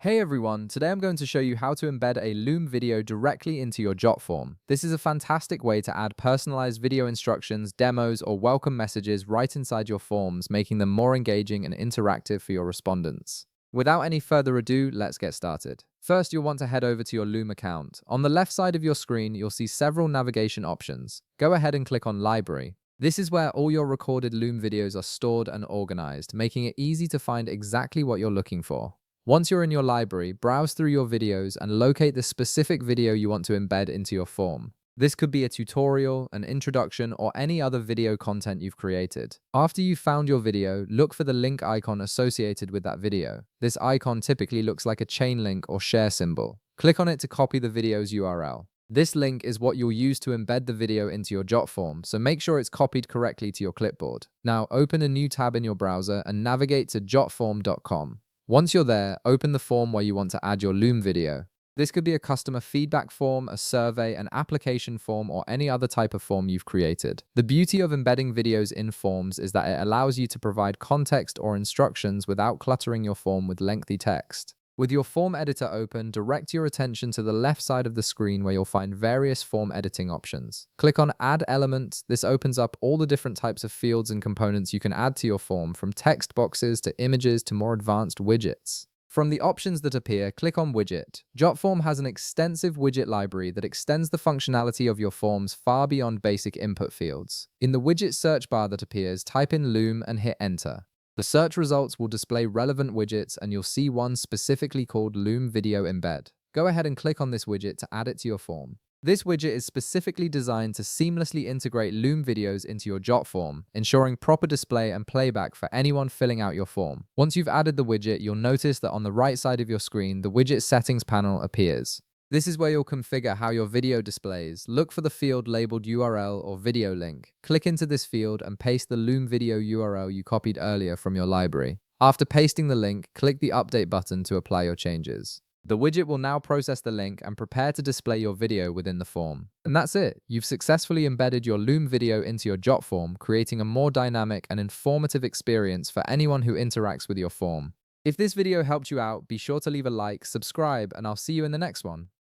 Hey everyone, today I'm going to show you how to embed a Loom video directly into your Jot form. This is a fantastic way to add personalized video instructions, demos, or welcome messages right inside your forms, making them more engaging and interactive for your respondents. Without any further ado, let's get started. First, you'll want to head over to your Loom account. On the left side of your screen, you'll see several navigation options. Go ahead and click on Library. This is where all your recorded Loom videos are stored and organized, making it easy to find exactly what you're looking for. Once you're in your library, browse through your videos and locate the specific video you want to embed into your form. This could be a tutorial, an introduction, or any other video content you've created. After you've found your video, look for the link icon associated with that video. This icon typically looks like a chain link or share symbol. Click on it to copy the video's URL. This link is what you'll use to embed the video into your Jot form, so make sure it's copied correctly to your clipboard. Now, open a new tab in your browser and navigate to jotform.com. Once you're there, open the form where you want to add your Loom video. This could be a customer feedback form, a survey, an application form, or any other type of form you've created. The beauty of embedding videos in forms is that it allows you to provide context or instructions without cluttering your form with lengthy text. With your form editor open, direct your attention to the left side of the screen where you'll find various form editing options. Click on Add Element. This opens up all the different types of fields and components you can add to your form, from text boxes to images to more advanced widgets. From the options that appear, click on Widget. Jotform has an extensive widget library that extends the functionality of your forms far beyond basic input fields. In the widget search bar that appears, type in Loom and hit Enter. The search results will display relevant widgets, and you'll see one specifically called Loom Video Embed. Go ahead and click on this widget to add it to your form. This widget is specifically designed to seamlessly integrate Loom videos into your Jot form, ensuring proper display and playback for anyone filling out your form. Once you've added the widget, you'll notice that on the right side of your screen, the widget settings panel appears. This is where you'll configure how your video displays. Look for the field labeled URL or video link. Click into this field and paste the Loom video URL you copied earlier from your library. After pasting the link, click the Update button to apply your changes. The widget will now process the link and prepare to display your video within the form. And that's it. You've successfully embedded your Loom video into your Jot form, creating a more dynamic and informative experience for anyone who interacts with your form. If this video helped you out, be sure to leave a like, subscribe, and I'll see you in the next one.